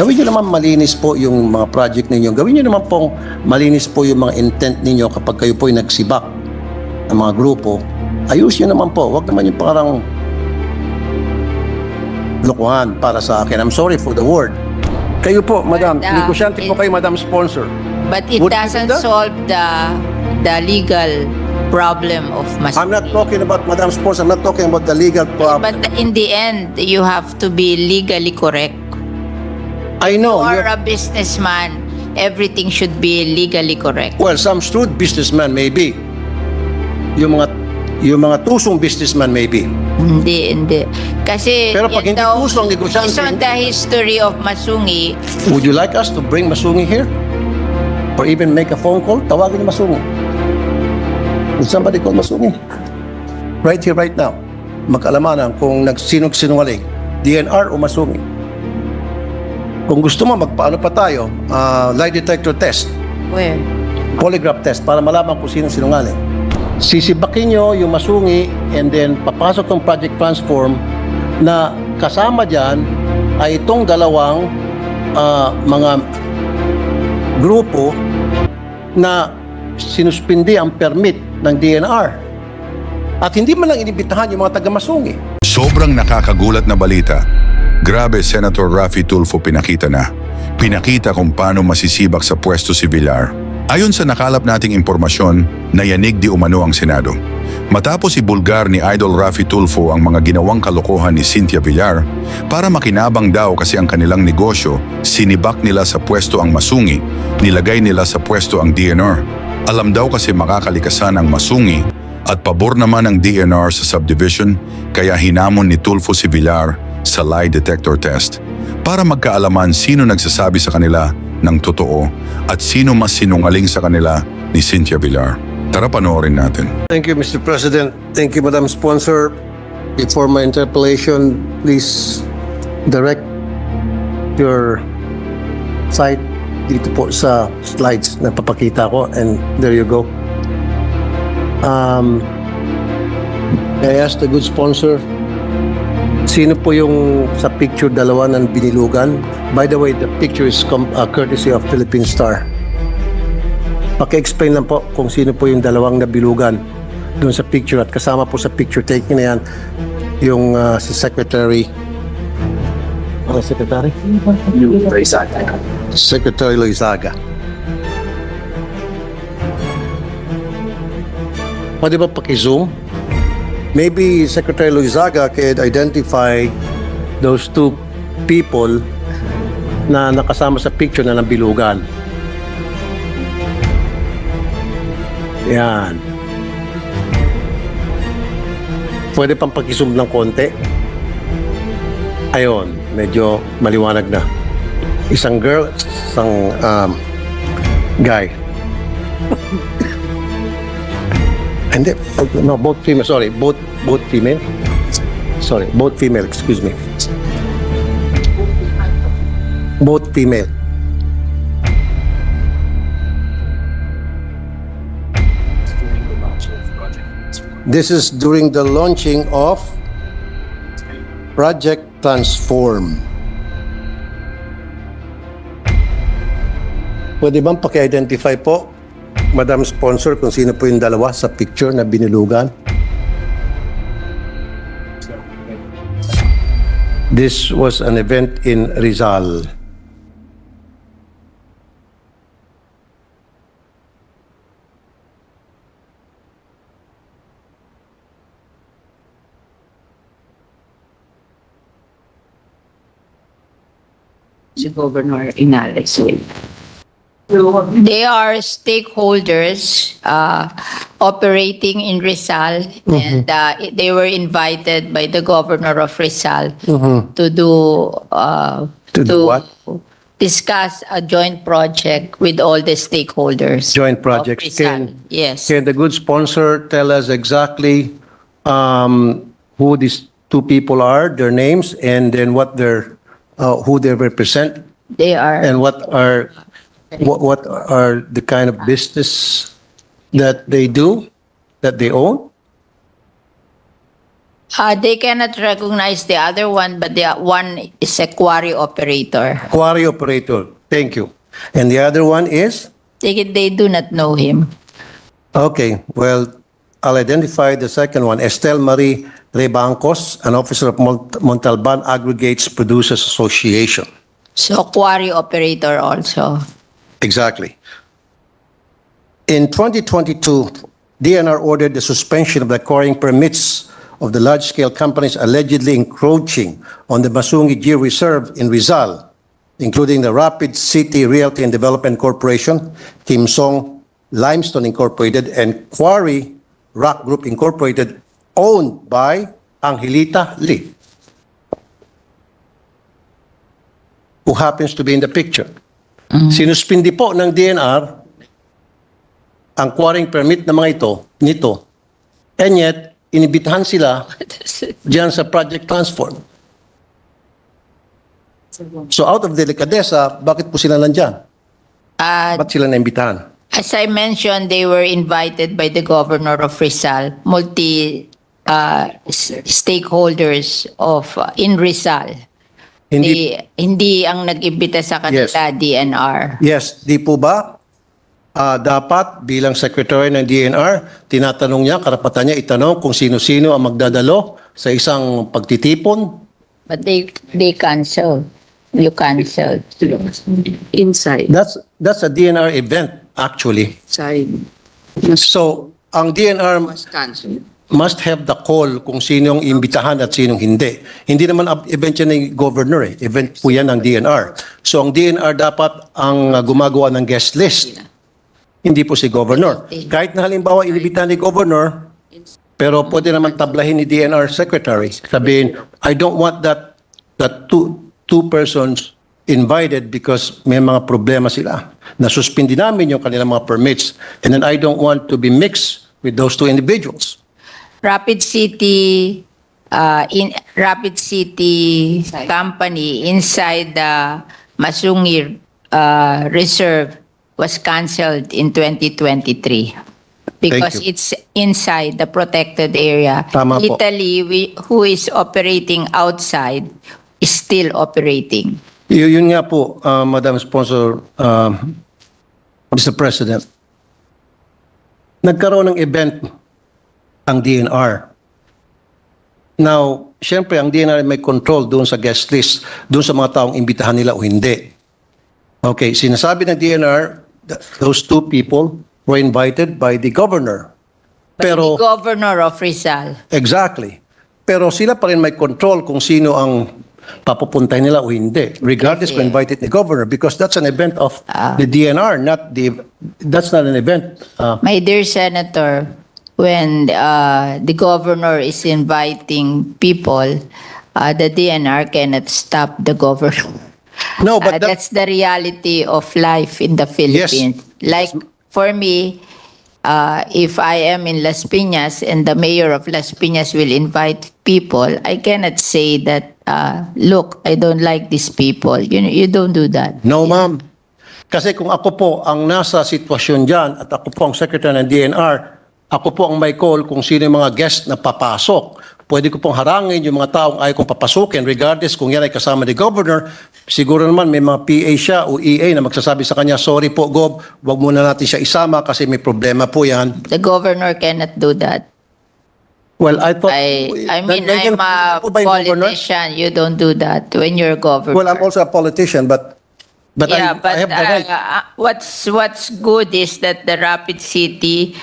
Gawin nyo naman malinis po yung mga project ninyo. Gawin nyo naman pong malinis po yung mga intent ninyo kapag kayo po'y nagsibak ng mga grupo. Ayos nyo naman po. Huwag naman yung parang lokohan para sa akin. I'm sorry for the word. Kayo po, madam. Negosyante po kayo, madam sponsor. But it Would you doesn't do that? solve the legal problem of I'm not Masumi. talking about madam sponsor. I'm not talking about the legal problem. But in the end, you have to be legally correct. I know. For you're- a businessman, everything should be legally correct. Well, some shrewd businessman maybe. Yung mga tusong businessman maybe. Hindi. Kasi Pero pag yan hindi daw, puso ang negosyante- based on the history of Masungi, Would you like us to bring Masungi here? Or even make a phone call? Tawagin ni Masungi. Would somebody call Masungi? Right here, right now. Magkalamanan kung nagsinungaling, DNR o Masungi. Kung gusto mo, magpaano pa tayo, lie detector test, where? polygraph test, para malaman kung sino sinungaling. Sisibakin nyo yung Masungi and then papasok ng Project Transform na kasama dyan ay itong dalawang mga grupo na sinuspindi ang permit ng DNR. At hindi man lang inibitahan yung mga taga-Masungi. Sobrang nakakagulat na balita. Grabe, Senator Raffy Tulfo pinakita na. Pinakita kung paano masisibak sa pwesto si Villar. Ayon sa nakalap nating impormasyon, nayanig di umano ang Senado. Matapos ibulgar ni Idol Raffy Tulfo ang mga ginawang kalokohan ni Cynthia Villar, para makinabang daw kasi ang kanilang negosyo, sinibak nila sa pwesto ang Masungi, nilagay nila sa pwesto ang DNR. Alam daw kasi makakalikasan ang Masungi at pabor naman ang DNR sa subdivision, kaya hinamon ni Tulfo si Villar sa lie detector test para magkaalaman sino nagsasabi sa kanila ng totoo at sino mas sinungaling sa kanila ni Cynthia Villar. Tara panoorin natin. Thank you, Mr. President. Thank you, Madam Sponsor. Before my interpellation, please direct your site dito po sa slides na papakita ko, and there you go. May I ask the good sponsor, sino po yung sa picture dalawa ng binilugan? By the way, the picture is courtesy of Philippine Star. Paki-explain lang po kung sino po yung dalawang nabilugan doon sa picture, at kasama po sa picture taking na yan yung si Secretary. Ano Secretary? Secretary Loizaga. Pwede ba paki-zoom? Maybe Secretary Loizaga could identify those two people na nakasama sa picture na nabilugan. Yan. Pwede pang pag-zoom ng konti. Ayun, medyo maliwanag na. Isang girl, isang guy. Hindi, no, both female, sorry, both female. Sorry, both female, excuse me. Both female. This is during the launching of Project Transform. Pwede bang paki-identify po, Madam Sponsor, kung sino po yung dalawa sa picture na binilugan? This was an event in Rizal. Si Governor Inales. They are stakeholders operating in Rizal, and they were invited by the governor of Rizal to do what? discuss a joint project with all the stakeholders. Joint of projects. Rizal. Yes. Can the good sponsor tell us exactly who these two people are, their names, and then what their who they represent, They are and what are the kind of business that they do, that they own? They cannot recognize the other one, but the one is a quarry operator. Quarry operator. Thank you. And the other one is? They do not know him. Okay, well, I'll identify the second one. Estelle Marie Rebancos, an officer of Montalban Aggregates Producers Association. So quarry operator also. Exactly. In 2022, DNR ordered the suspension of the quarrying permits of the large-scale companies allegedly encroaching on the Masungi G Reserve in Rizal, including the Rapid City Realty and Development Corporation, Kim Song Limestone Incorporated, and Quarry Rock Group Incorporated, owned by Angelita Lee, who happens to be in the picture. Sinuspindi po ng DNR ang quarrying permit ng mga nito, and yet, inibitahan sila diyan sa Project Transform. So out of delicadeza, bakit po sila nandyan? Ba't sila naimbitahan? As I mentioned, they were invited by the governor of Rizal, stakeholders of in Rizal. Hindi ang nag-imbita sa kanila Yes. DNR. Yes, di po ba? Dapat bilang secretary ng DNR, tinatanong niya, karapatan niya itanong kung sino-sino ang magdadalo sa isang pagtitipon. But they canceled. You canceled. Inside. That's a DNR event, actually. Side. So, ang DNR Must cancel. must have the call kung sinong imbitahan at sinong hindi. Hindi naman event yan ng governor eh. Event po yan ng DNR. So, ang DNR dapat ang gumagawa ng guest list. Hindi po si governor. Kahit na halimbawa inibitahan ni governor, pero pwede naman tablahin ni DNR secretary. Sabihin, I don't want that two persons invited because may mga problema sila. Nasuspindi namin yung kanilang mga permits, and then I don't want to be mixed with those two individuals. Rapid City company inside the Masungi Reserve was canceled in 2023 because Thank you. it's inside the protected area. Tama po. Italy, who is operating outside, is still operating. Yun nga po, Madam Sponsor, Mr. President. Nagkaroon ng event ang DNR. Now, syempre, ang DNR may control doon sa guest list, doon sa mga taong imbitahan nila o hindi. Okay, sinasabi ng DNR, those two people were invited by the governor. Pero, The governor of Rizal. exactly. Pero sila pa rin may control kung sino ang papupuntay nila o hindi, regardless kung invited the governor, because that's an event of the DNR, that's not an event. My dear Senator, when the governor is inviting people, the DNR cannot stop the governor. No, but That's the reality of life in the Philippines. Like for me, if I am in Las Piñas and the mayor of Las Piñas will invite people, I cannot say that, look, I don't like these people. You don't do that. No, ma'am. Kasi kung ako po ang nasa sitwasyon dyan at ako po ang secretary ng DNR, ako po ang may call kung sino yung mga guest na papasok. Pwede ko pong harangin yung mga taong ayaw kong papasukin regardless kung yan ay kasama ni governor. Siguro naman may mga PA siya o EA na magsasabi sa kanya, sorry po, Gov, wag muna natin siya isama kasi may problema po yan. The governor cannot do that. Well, I thought... I mean, Nandiyan I'm a po ba yung governor? politician. You don't do that when you're governor. Well, I'm also a politician, but Yeah, but I have the right. what's good is that the Rapid City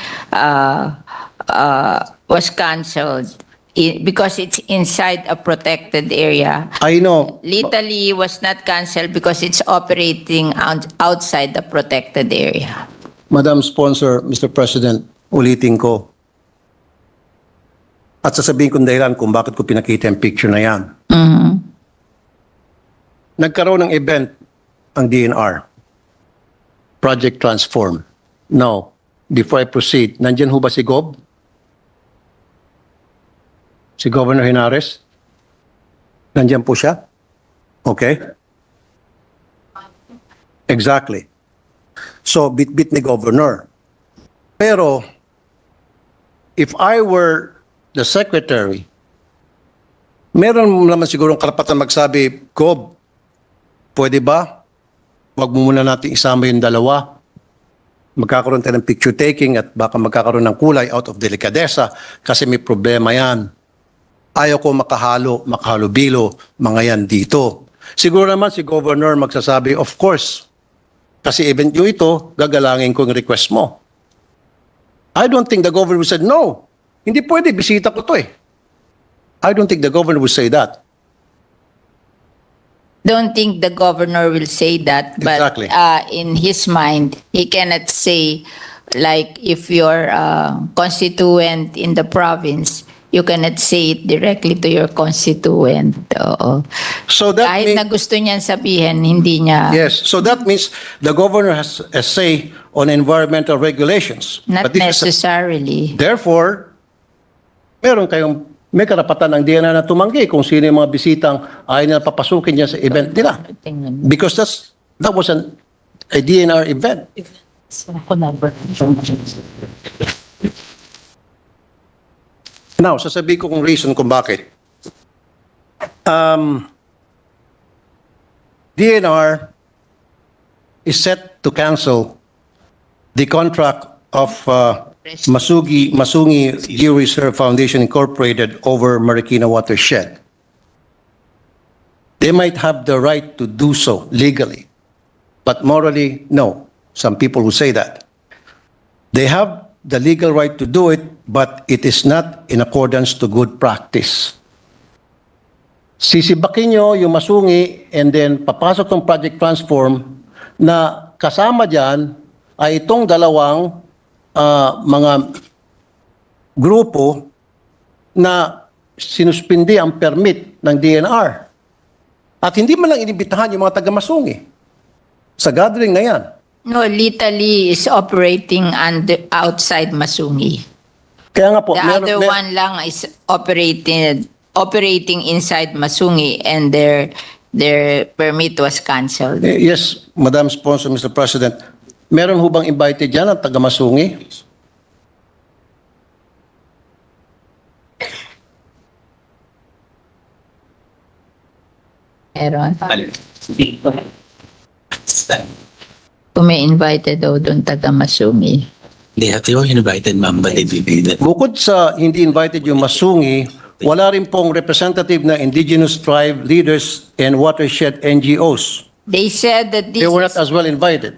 was canceled because it's inside a protected area. I know. Italy was not canceled because it's operating outside the protected area. Madam Sponsor, Mr. President, ulitin ko. At sasabihin kong dahilan kung bakit ko pinakita yung picture na yan. Nagkaroon ng event ang DNR. Project Transform. Now, before I proceed, nandyan ho ba si Gob? Si Governor Henares? Nandyan po siya? Okay. Exactly. So, bit-bit ni Governor. Pero, if I were the secretary Meron naman sigurong karapatan magsabi, Gob, pwede ba? Huwag mo muna natin isama yung dalawa. Magkakaroon tayo ng picture taking at baka magkakaroon ng kulay out of delicadeza kasi may problema yan. Ayaw ko makahalo-bilo mga yan dito. Siguro naman si Governor magsasabi, of course, kasi event nyo ito, gagalangin ko yung request mo. I don't think the governor would say, no, hindi pwede, bisita ko to eh. I don't think the governor would say that. Don't think the governor will say that, but Exactly. in his mind, he cannot say, like, if you're a constituent in the province, you cannot say it directly to your constituent. Oo. So that Kahit means, na gusto niyan sabihin, hindi niya, yes, so that means the governor has a say on environmental regulations. not But this is- necessarily. Therefore, may karapatan ng DNR na tumanggi kung sino yung mga bisitang ayaw nila papasukin niya sa event nila. Tingnan. Because that was a DNR event. Now, sasabihin ko kung reason kung bakit. DNR is set to cancel the contract of Masungi Georeserve Foundation Incorporated over Marikina Watershed. They might have the right to do so legally, but morally, no. Some people who say that. They have the legal right to do it, but it is not in accordance to good practice. Sisibakin nyo yung masungi and then papasok ng project transform na kasama dyan ay itong dalawang mga grupo na sinuspindi ang permit ng DNR. At hindi man lang inibitahan yung mga taga-masungi sa gathering na yan. No, Litali is operating outside Masungi. Kaya nga po, The other one lang is operating inside Masungi, and their permit was canceled. Yes, Madam Sponsor, Mr. President. Meron ho bang invited dyan ang taga-masungi? Meron. Kung may invited daw doon taga Masungi. They were invited, ma'am, but they didn't. Bukod sa hindi invited yung masungi, wala rin pong representative na indigenous tribe leaders and watershed NGOs. They said that this They were not as well invited.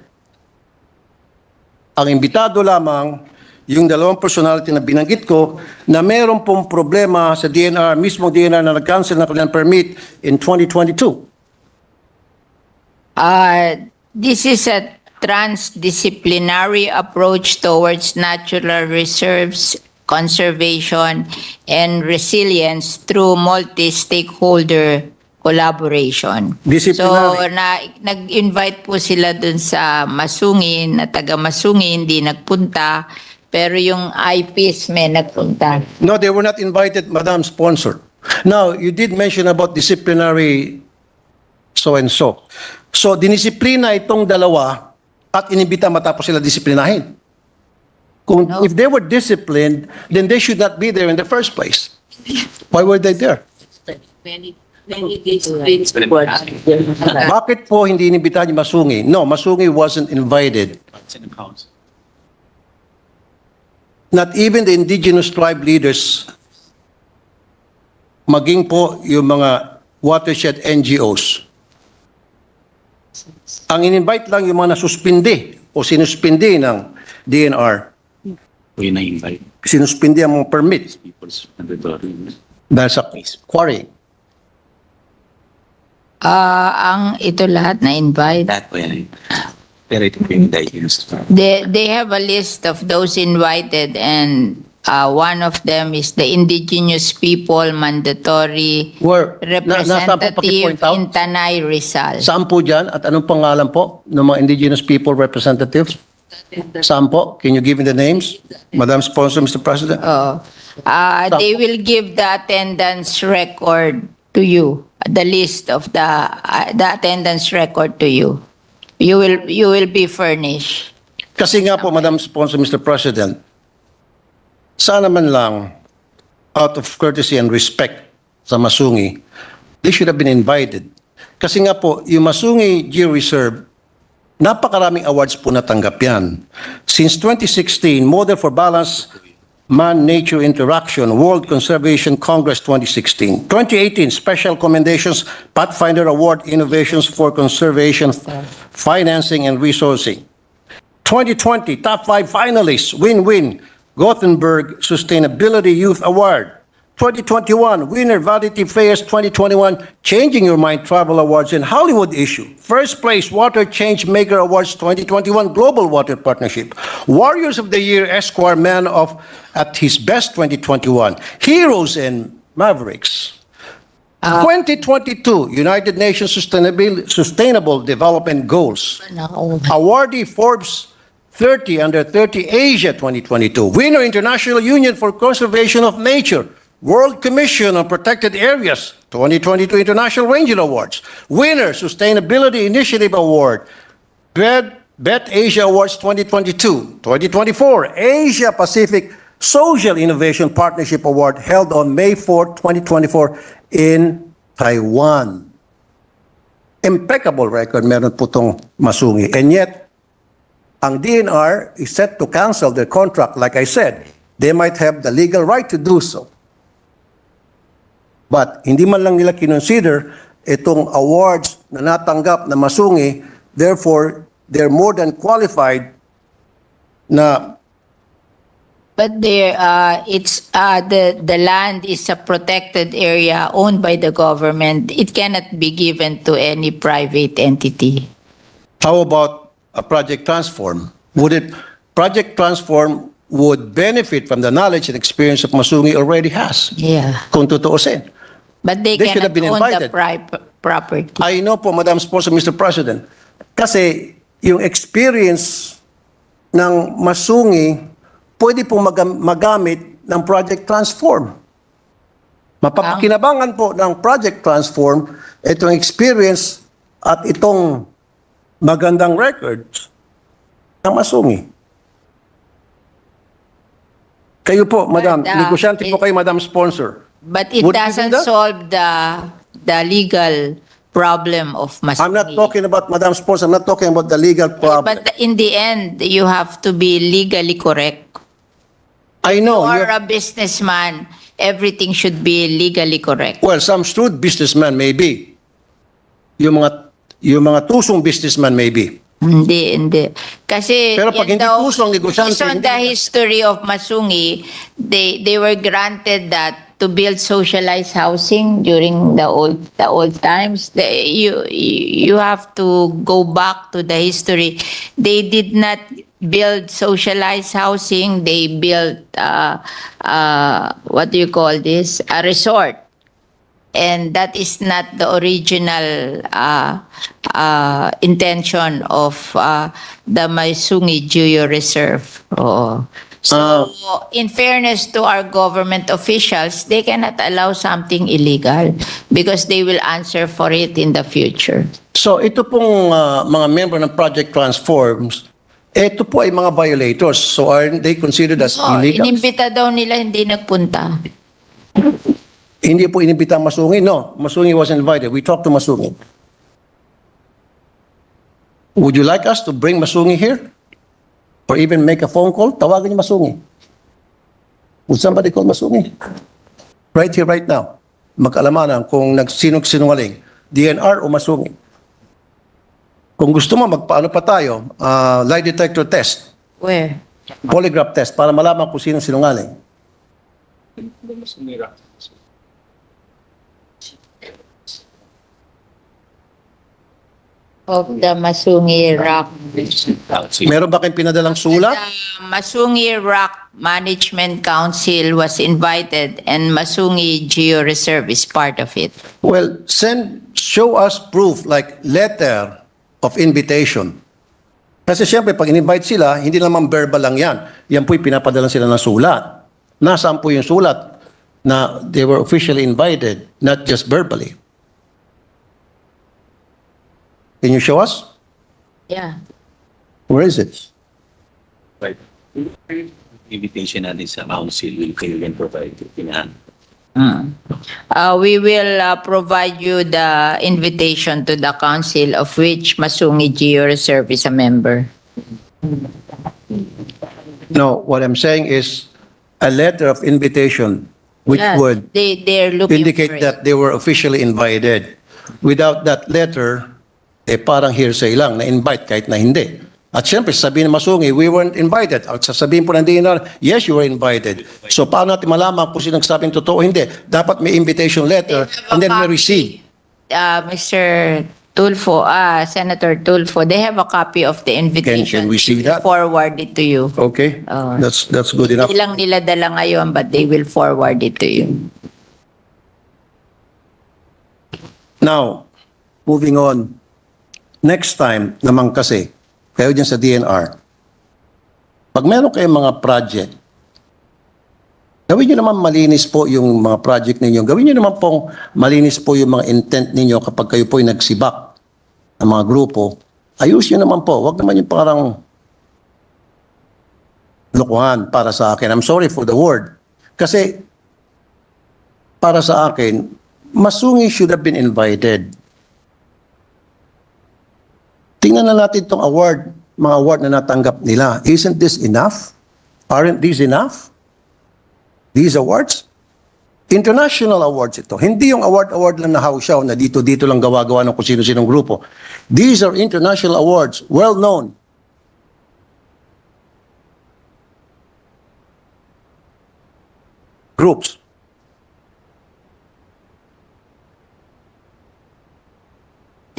Ang imbitado lamang yung dalawang personality na binanggit ko na meron pong problema sa DNR, mismo DNR na nag-cancel ng kanilang permit in 2022. this is a transdisciplinary approach towards natural reserves, conservation, and resilience through multi-stakeholder collaboration. Disciplinary. So, nag-invite po sila dun sa Masungi, na taga Masungi, hindi nagpunta, pero yung IPs may nagpunta. No, they were not invited, Madam Sponsor. Now, you did mention about disciplinary so-and-so. So, dinisiplina itong dalawa at inibita matapos sila disiplinahin. Kung, No. If they were disciplined, then they should not be there in the first place. Why were they there? Bakit po hindi inibitahan yung Masungi? No, Masungi wasn't invited. Not even the indigenous tribe leaders, maging po yung mga watershed NGOs. Ang in-invite lang yung mga nasuspindi o sinuspindi ng DNR. We na-invite Sinuspindi ang mga permit people's mandatory. dahil sa quarry. Ang ito lahat na invite. That way, pero ito po yung diagnosed. They have a list of those invited, and one of them is the indigenous people mandatory Where, nasa po representative pakipoint out? in Tanay, Rizal. Saan po dyan at anong pangalan po ng mga indigenous people representatives? Saan po? Can you give me the names? Madam Sponsor, Mr. President? They will give the attendance record to you, the list of the attendance record to you. You will be furnished. Kasi nga po, Madam Sponsor, Mr. President, sana man lang, out of courtesy and respect sa Masungi, they should have been invited. Kasi nga po, yung Masungi Geo-Reserve, napakaraming awards po natanggap yan. Since 2016, Model for Balanced Man-Nature Interaction, World Conservation Congress 2016. 2018, Special Commendations, Pathfinder Award, Innovations for Conservation, Financing and Resourcing. 2020, top 5 finalists, win-win, Gothenburg Sustainability Youth Award. 2021, winner Vanity Fair's 2021 Changing Your Mind Travel Awards and Hollywood issue. First place, Water Change Maker Awards 2021 Global Water Partnership. Warriors of the Year, Esquire Man of at his best 2021. Heroes and Mavericks. 2022, United Nations Sustainable Development Goals. Awardee Forbes 30 Under 30 Asia 2022. Winner International Union for Conservation of Nature. World Commission on Protected Areas 2022 International Ranger Awards. Winner Sustainability Initiative Award. Bet Asia Awards 2022. 2024 Asia Pacific Social Innovation Partnership Award held on May 4, 2024 in Taiwan. Impeccable record meron po itong Masungi. And yet, ang DNR is set to cancel their contract. Like I said, they might have the legal right to do so. But hindi man lang nila kinonsider itong awards na natanggap na Masungi, therefore, they're more than qualified na. But there, the land is a protected area owned by the government. It cannot be given to any private entity. How about a Project Transform? Project Transform would benefit from the knowledge and experience of Masungi already has. Yeah. Kung tutuusin. But they They should cannot have been own the invited. property. I know po, Madam Sponsor, Mr. President, kasi yung experience ng Masungi, pwede pong magamit ng Project Transform. Mapapakinabangan po ng Project Transform itong experience at itong magandang records ng Masungi. Kayo po, Madam, But, negosyante po kayo, Madam Sponsor. But it Would you do doesn't that? solve the legal problem of Masungi. I'm not talking about, Madam Sponsor, I'm not talking about the legal problem. But in the end, you have to be legally correct. I know. You you're- are a businessman. Everything should be legally correct. Well, some shrewd businessmen may be. Yung mga tusong businessman may be. Hindi. Kasi Pero pag yan hindi daw, puso ang negosyante, based on hindi- the history of Masungi, they were granted that to build socialized housing during the old times. You have to go back to the history. They did not build socialized housing. They built what do you call this? A resort. And that is not the original intention of the Masungi Geo Reserve. Oo. So, in fairness to our government officials, they cannot allow something illegal because they will answer for it in the future. So ito pong mga member ng Project Transforms, ito po ay mga violators. So are they considered as Oh, illegal? inimbita daw nila, hindi nagpunta. Hindi po inimbita ang Masungi. No, Masungi was invited. We talked to Masungi. Would you like us to bring Masungi here? Or even make a phone call? Tawagan niyo Masungi. Would somebody call Masungi? Right here, right now. Magkalamanan kung nagsinong-sinungaling. DNR o Masungi. Kung gusto mo, magpaano pa tayo? Lie detector test. Where? Polygraph test para malaman kung sinong sinungaling. Of the Masungi Rock. Meron ba kayong pinadalang sulat? The Masungi Rock Management Council was invited and Masungi Geo Reserve is part of it. Well, show us proof like letter of invitation. Kasi siyempre, pag in-invite sila, hindi naman verbal lang yan. Yan po'y pinapadalan sila ng sulat. Nasaan po yung sulat na they were officially invited, not just verbally? Can you show us? Yeah. Where is it? Right. Invitation natin sa council will kayo can provide in hand. We will provide you the invitation to the council of which Masungi Gio Reserve is a member. No, what I'm saying is a letter of invitation which Yes, would they're looking for indicate it. that they were officially invited. Without that letter, parang hearsay lang, na-invite kahit na hindi. At siyempre, sabihin ng Masungi, we weren't invited. At sasabihin po ng DNR, yes, you were invited. So, paano natin malaman kung sinong sabing totoo o hindi? Dapat may invitation letter and then we receive. Mr. Tulfo, Senator Tulfo, they have a copy of the invitation. Can we see They will that? forward it to you. Okay? Oh. That's good enough. Hindi lang nila dala ngayon, but they will forward it to you. Now, moving on. Next time naman kasi, kayo dyan sa DNR, pag meron kayong mga project, gawin nyo naman malinis po yung mga project ninyo. Gawin nyo naman pong malinis po yung mga intent ninyo kapag kayo po yung nagsibak ng mga grupo. Ayusin nyo naman po. Huwag naman yung parang lokohan para sa akin. I'm sorry for the word. Kasi para sa akin, Masungi should have been invited. Tingnan na natin itong award, mga award na natanggap nila. Isn't this enough? Aren't these enough? These awards? International awards ito. Hindi yung award lang na hausyaw na dito lang gawa-gawa ng kung sino-sinong grupo. These are international awards, well known. Groups.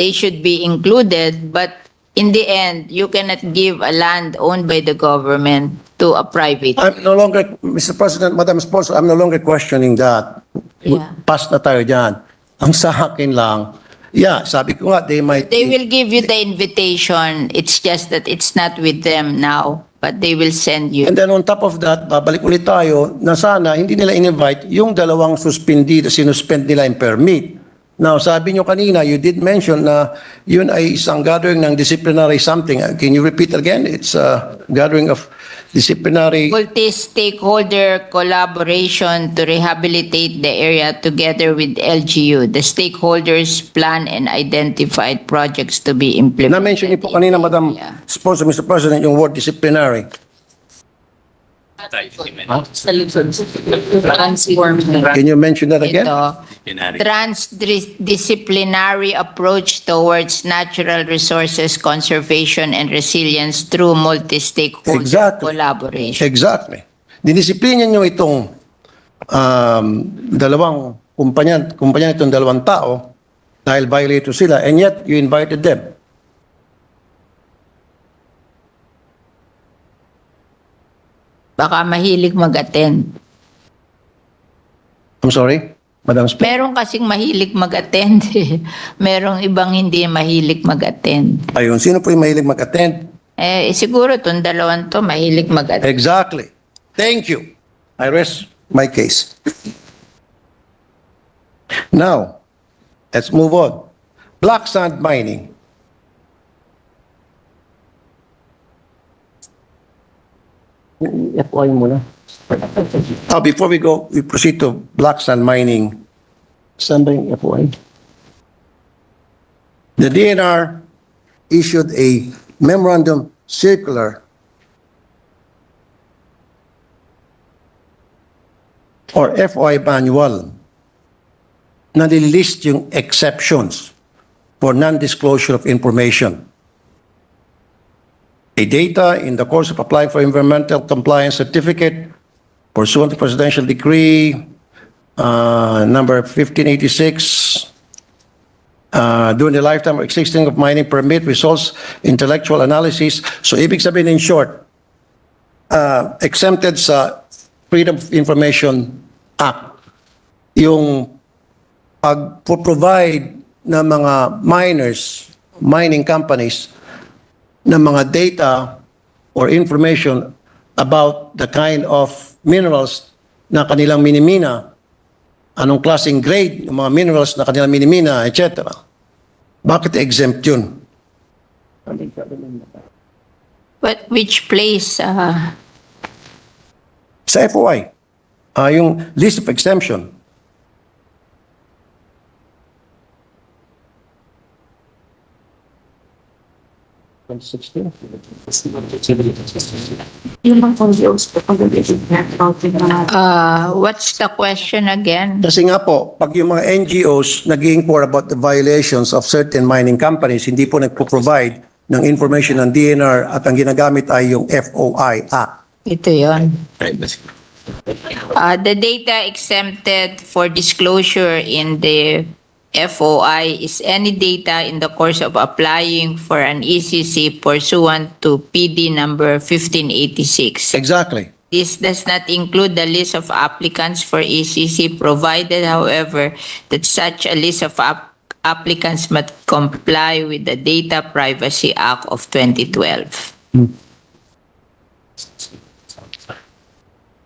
They should be included, but in the end, you cannot give a land owned by the government to a private. I'm no longer, Mr. President, Madam Sponsor, I'm no longer questioning that. Yeah. Pass na tayo dyan. Ang sa akin lang, yeah, sabi ko nga, they might... They will give you the invitation. It's just that it's not with them now, but they will send you. And then on top of that, babalik ulit tayo na sana hindi nila in-invite yung dalawang sinuspend nila yung permit. Now, sabi nyo kanina, you did mention na yun ay isang gathering ng disciplinary something. Can you repeat again? It's a gathering of disciplinary... Multi-stakeholder collaboration to rehabilitate the area together with LGU. The stakeholders plan and identified projects to be implemented. Na-mention niyo po kanina, Madam Yeah. Sponsor, Mr. President, yung word disciplinary. Sa likod. Transform. Can you mention that again? Ito, transdisciplinary approach towards natural resources conservation and resilience through multi-stakeholder Exactly. collaboration. Exactly. Dinisiplina nyo itong dalawang kumpanya itong dalawang tao dahil violator sila and yet you invited them. Baka mahilig mag-attend. I'm sorry, Madam Speaker. Meron kasing mahilig mag-attend. Merong ibang hindi mahilig mag-attend. Ayun, sino po yung mahilig mag-attend? Siguro itong dalawang to mahilig mag-attend. Exactly. Thank you. I rest my case. Now, let's move on. Black sand mining. FOI muna. Before we proceed to black sand mining. Saan ba yung FOI? The DNR issued a memorandum circular or FOI manual na nililist yung exceptions for non-disclosure of information. A data in the course of applying for environmental compliance certificate pursuant to Presidential Decree number 1586 during the lifetime of existing of mining permit results intellectual analysis. So ibig sabihin in short, exempted sa Freedom of Information Act yung pag-provide ng mga miners, mining companies ng mga data or information about the kind of minerals na kanilang minimina, anong klaseng grade ng mga minerals na kanilang minimina, etc. Bakit exempt yun? But which place? Sa FOI, yung list of exemption, Yung mga NGOs po, pag-ibig na about yung mga What's the question again? Kasi nga po, pag yung mga NGOs nag-inquire about the violations of certain mining companies, hindi po nagpo-provide ng information ng DNR at ang ginagamit ay yung FOI Act. Ito yon. Privacy. The data exempted for disclosure in the FOI is any data in the course of applying for an ECC pursuant to PD number 1586. Exactly. This does not include the list of applicants for ECC, provided, however, that such a list of applicants must comply with the Data Privacy Act of 2012.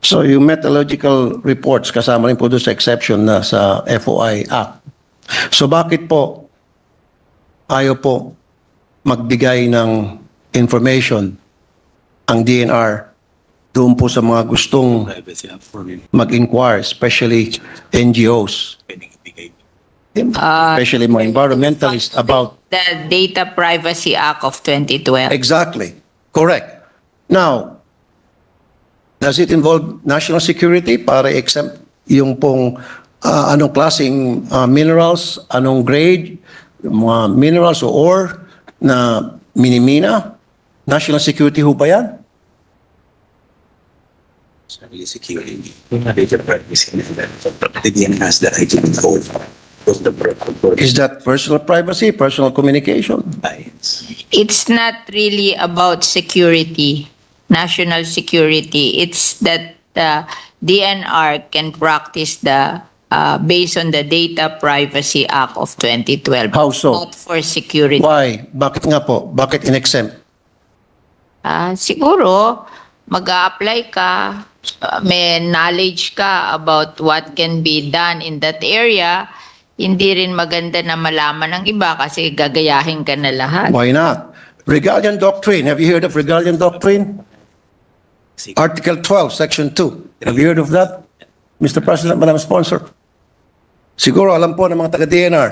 So yung metallurgical reports kasama rin po doon sa exception na sa FOI Act. So bakit po ayaw po magbigay ng information ang DNR doon po sa mga gustong Privacy Act for me. mag-inquire, especially NGOs, Pwedeng ibigay. especially mga environmentalists about The Data Privacy Act of 2012. exactly. Correct. Now, does it involve national security para exempt yung pong anong klaseng minerals, anong grade, mga minerals o ore na minimina? National security ho ba yan? Certainly security. Yung data privacy nila. The DNR has the right to control of the protocol. Is that personal privacy, personal communication? It's not really about security, national security. It's that the DNR can practice the based on the Data Privacy Act of 2012. How so? Not for security. Why? Bakit nga po? Bakit in-exempt? Siguro, mag-a-apply ka, may knowledge ka about what can be done in that area, hindi rin maganda na malaman ng iba kasi gagayahin ka na lahat. Why not? Regalian Doctrine. Have you heard of Regalian Doctrine? Article 12, Section 2. Have you heard of that? Mr. President, Madam Sponsor. Siguro alam po ng mga taga-DNR.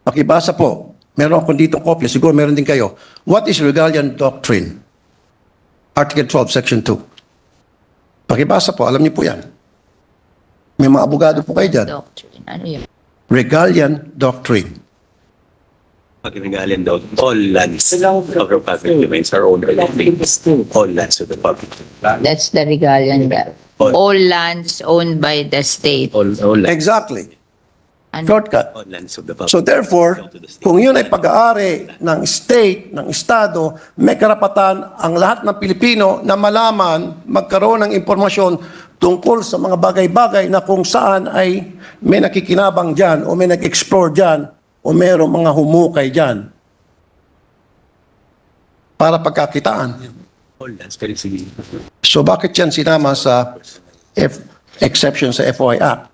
Pakibasa po. Meron akong dito kopya. Siguro meron din kayo. What is Regalian Doctrine? Article 12, Section 2. Pakibasa po. Alam niyo po yan. May mga abogado po kayo dyan. Doctrine, ano yun? Regalian Doctrine. Pag-regalan daw, all lands of the public domains are owned by the state. All lands of the public. That's the regalian. All lands owned by the state. All lands. Exactly. Ano? Shortcut. All lands of the public. So therefore, kung yun ay pag-aari ng state, ng estado, may karapatan ang lahat ng Pilipino na malaman, magkaroon ng impormasyon tungkol sa mga bagay-bagay na kung saan ay may nakikinabang dyan o may nag-explore dyan o mayroong mga humukay dyan para pagkakitaan. All lands, pero sige. So bakit yan sinama sa exception sa FOI Act?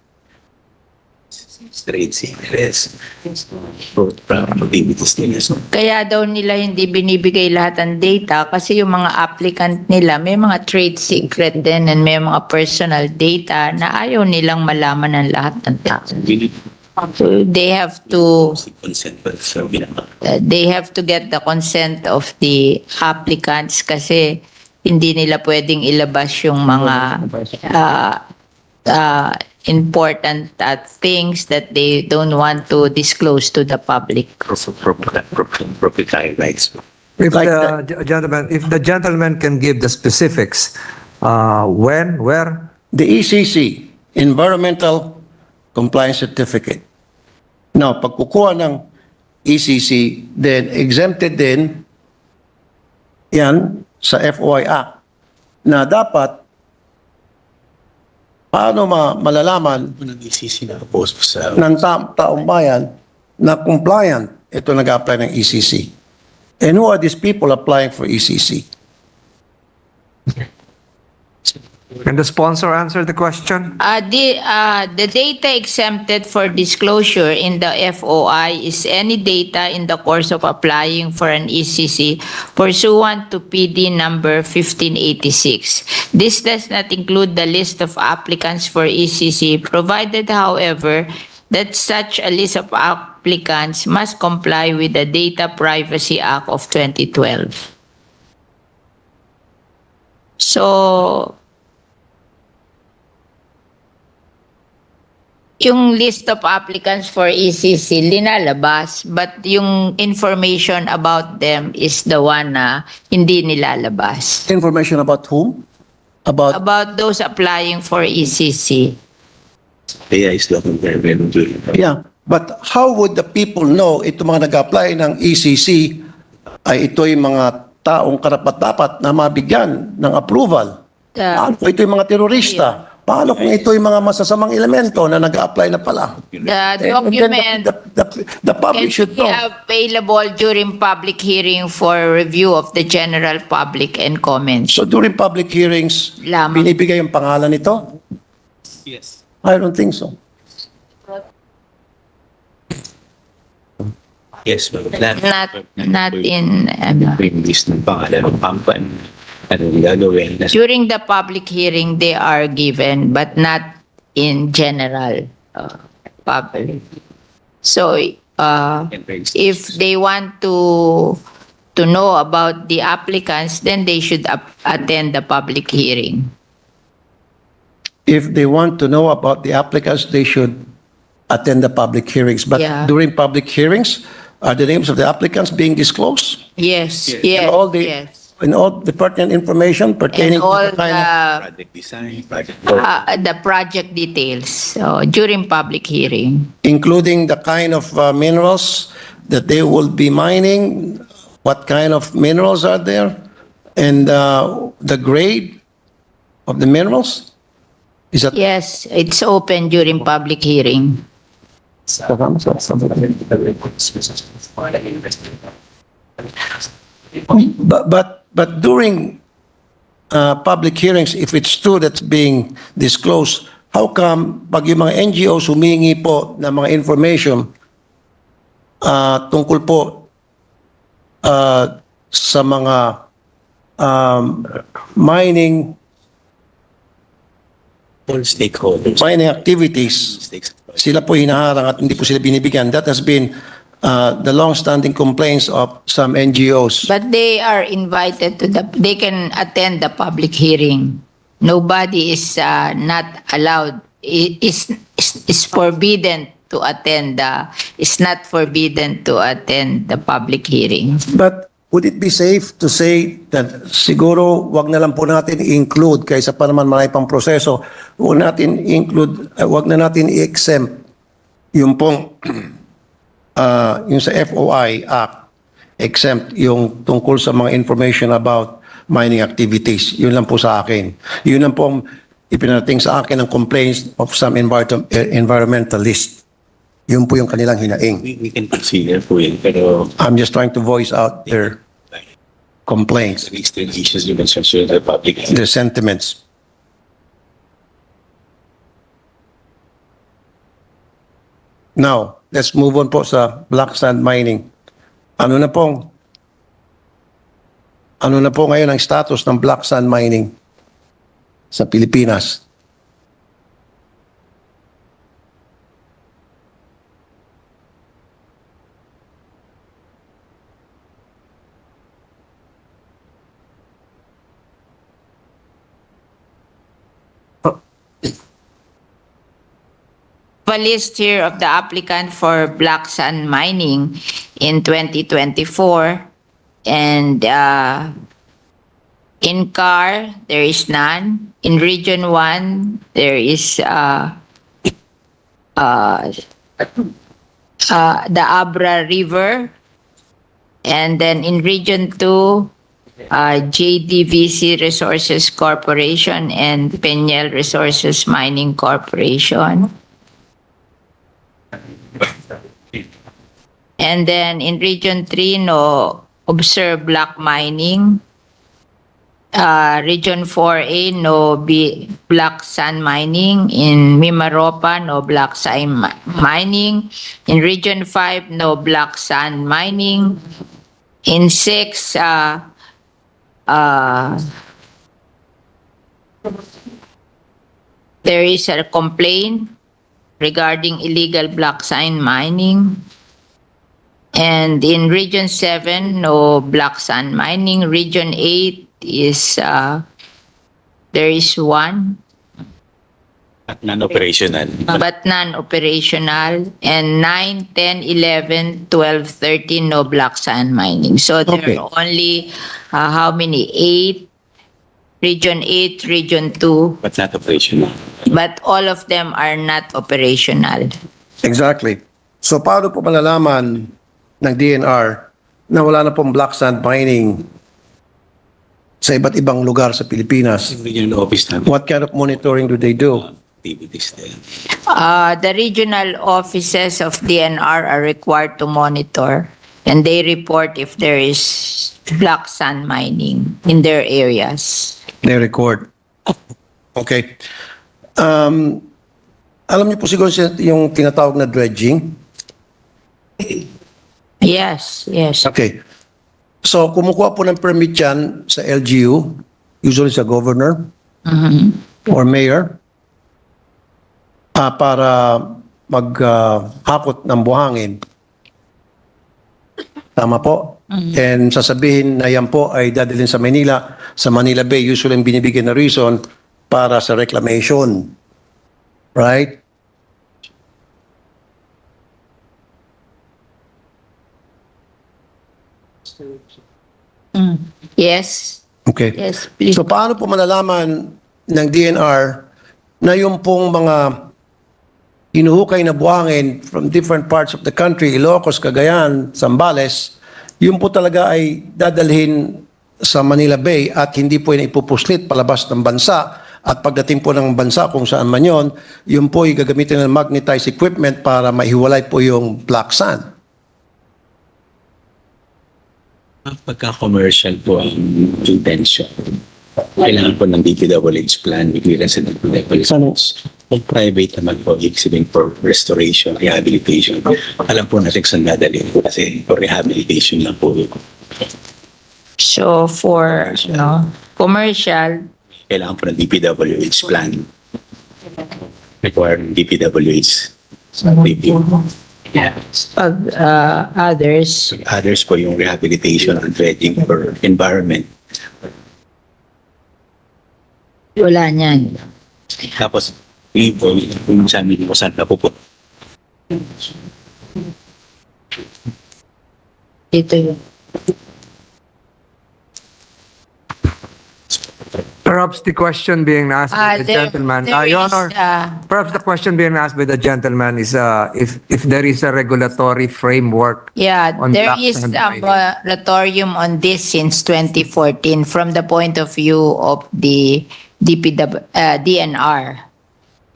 Straight secrets. Activities nila. So, Kaya daw nila hindi binibigay lahat ng data kasi yung mga applicant nila may mga trade secret din and may mga personal data na ayaw nilang malaman ng lahat ng tao. really, So they have to consent pa sa binaka. they have to get the consent of the applicants kasi hindi nila pwedeng ilabas yung mga important things that they don't want to disclose to the public. Proprietary rights. If Like if the gentleman can give the specifics, when, where, The ECC, Environmental Compliance Certificate. Now, pag kukuha ng ECC, then exempted din yan sa FOI Act na dapat paano malalaman Nag-ICC na post sa ng taong bayan na compliant ito nag-apply ng ECC. And who are these people applying for ECC? can the sponsor answer the question? The data exempted for disclosure in the FOI is any data in the course of applying for an ECC pursuant to PD number 1586. This does not include the list of applicants for ECC, provided, however, that such a list of applicants must comply with the Data Privacy Act of 2012. So, yung list of applicants for ECC, linalabas, but yung information about them is the one na hindi nilalabas. Information about whom? About About those applying for ECC. Kaya is documented during yeah, but how would the people know ito mga nag-apply ng ECC ay ito'y mga taong karapat-dapat na mabigyan ng approval? Paano kung ito'y mga terorista? Paano kung ito'y mga masasamang elemento na nag-apply na pala? The And then document the public can should be know. available during public hearing for review of the general public and comments. So during public hearings, Lamang. binibigay yung pangalan nito? Yes. I don't think so. Yes, but Not in, ano. yung list ng pangalan ng pampan, ano yung gagawin. During the public hearing, they are given, but not in general public. So, if they want to know about the applicants, then they should attend the public hearing. If they want to know about the applicants, they should attend the public hearings. But Yeah. during public hearings, are the names of the applicants being disclosed? Yes, Yes. yes, And all the yes. and all the pertinent information pertaining And all to the kind of Project design, project the project details during public hearing. including the kind of minerals that they will be mining, what kind of minerals are there, and the grade of the minerals? Is that Yes, it's open during public hearing. but during public hearings, if it's true that's being disclosed, how come pag yung mga NGOs humingi po ng mga information tungkol po sa mga mining all stakeholders. activities, sila po hinaharang at hindi po sila binibigyan. That has been the long-standing complaints of some NGOs. But they are invited to they can attend the public hearing. Nobody is not allowed, is forbidden to attend, is not forbidden to attend the public hearing. But would it be safe to say that siguro wag na lang po natin i-include kaysa pa naman marami pang proseso, wag natin include, wag na natin i-exempt yung pong yung sa FOI Act, exempt yung tungkol sa mga information about mining activities. Yun lang po sa akin. Yun lang po ang ipinating sa akin ng complaints of some environmentalists. Yun po yung kanilang hinaing. We can consider po yun, pero I'm just trying to voice out their complaints, the extreme issues you mentioned to the public. their sentiments. Now, let's move on po sa black sand mining. Ano na po ngayon ang status ng black sand mining sa Pilipinas? A list here of the applicant for black sand mining in 2024, and in CAR there is none. In Region 1 there is the Abra River, and then in Region 2 JDVC Resources Corporation and Peñel Resources Mining Corporation. And then in Region 3, no observed black mining. Region 4A, no black sand mining. In Mimaropa, no black sand mining. In Region 5, no black sand mining. In 6, there is a complaint regarding illegal block sign mining. And in Region 7, no block sign mining. Region 8 is, there is one, At non-operational. but non-operational. And 9, 10, 11, 12, 13, no block sign mining. So there Okay. are only, how many? 8, Region 8, Region 2, But not operational. but all of them are not operational. Exactly. So paano po malalaman ng DNR na wala na pong black sand mining sa iba't ibang lugar sa Pilipinas? Regional office na What kind of monitoring do they do? activities there. The regional offices of DNR are required to monitor, and they report if there is black sand mining in their areas. They record. Okay. Alam niyo po siguro yung tinatawag na dredging? Yes, yes. Okay. So, kumukuha po ng permit yan sa LGU, usually sa governor or mayor, para maghakot ng buhangin. Tama po? And sasabihin na yan po ay dadalhin sa Manila. Sa Manila Bay, usually ang binibigyan na reason para sa reclamation. Right? Yes, Okay. yes, please. So paano po malalaman ng DNR na yung pong mga hinuhukay na buhangin from different parts of the country, Ilocos, Cagayan, Zambales, yun po talaga ay dadalhin sa Manila Bay at hindi po yun ipupuslit palabas ng bansa, at pagdating po ng bansa kung saan man yun po ay gagamitin ng magnetized equipment para maihiwalay po yung black sand. Pagka-commercial po ang intention, kailangan po ng DPWH plan, clearance and DPWH. Kung private naman po, exhibiting for restoration, rehabilitation, alam po natin saan dadalhin kasi for rehabilitation lang po. So for commercial, Kailangan po ng DPWH plan. Required DPWH review. Yeah. pag others, Others po yung rehabilitation and dredging for environment. wala niyan. Tapos, yung sa amin kung saan na po po. Ito yun. Perhaps the question being asked by the gentleman, Your Honor, perhaps the question being asked by the gentleman is if there is a regulatory framework. Yeah, on there black is sand a mining. moratorium on this since 2014 from the point of view of the DNR.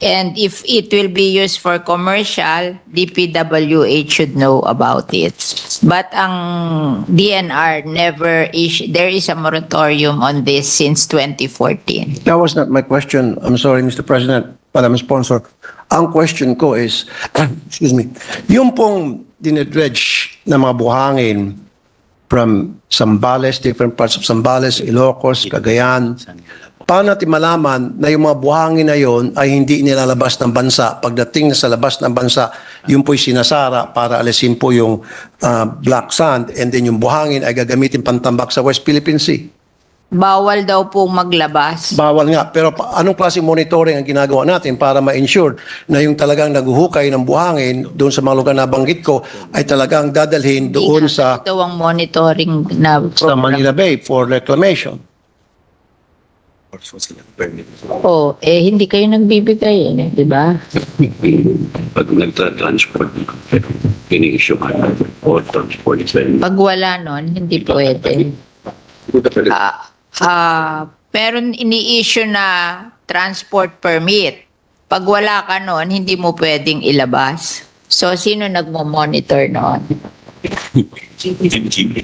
And if it will be used for commercial, DPWH should know about it. But ang DNR never there is a moratorium on this since 2014. That was not my question. I'm sorry, Mr. President, Madam Sponsor. Ang question ko is, excuse me, yung pong dinedredge na mga buhangin from Zambales, different parts of Zambales, Ilocos, Cagayan, paano natin malaman na yung mga buhangin na yon ay hindi nilalabas ng bansa? Pagdating na sa labas ng bansa, yun po'y sinasara para alisin po yung black sand, and then yung buhangin ay gagamitin pantambak sa West Philippine Sea. Bawal daw po maglabas. Bawal nga. Pero anong klaseng monitoring ang ginagawa natin para ma-ensure na yung talagang naguhukay ng buhangin doon sa mga lugar na banggit ko ay talagang dadalhin doon sa Ito ang monitoring na Manila Bay for reclamation? Also sila permit. Oh, hindi kayo nagbibigay di ba? Pag nagtra-transport, in-issue ka na or transport expense. Pag wala nun, hindi pwede. Pero ini-issue na transport permit. Pag wala ka nun, hindi mo pwedeng ilabas. So, sino nagmo-monitor nun? MGB.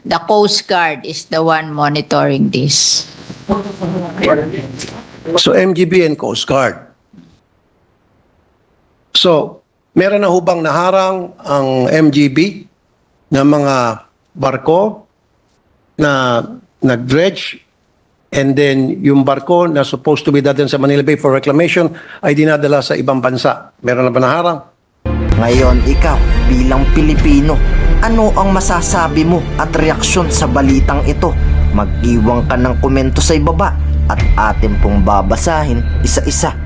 The Coast Guard is the one monitoring this. So MGB and Coast Guard. So, meron na hubang naharang ang MGB ng mga barko na nag-dredge and then yung barko na supposed to be dadalhin sa Manila Bay for reclamation ay dinadala sa ibang bansa. Meron na ba naharang? Ngayon ikaw bilang Pilipino, ano ang masasabi mo at reaksyon sa balitang ito? Mag-iwan ka ng komento sa ibaba at atin pong babasahin isa-isa.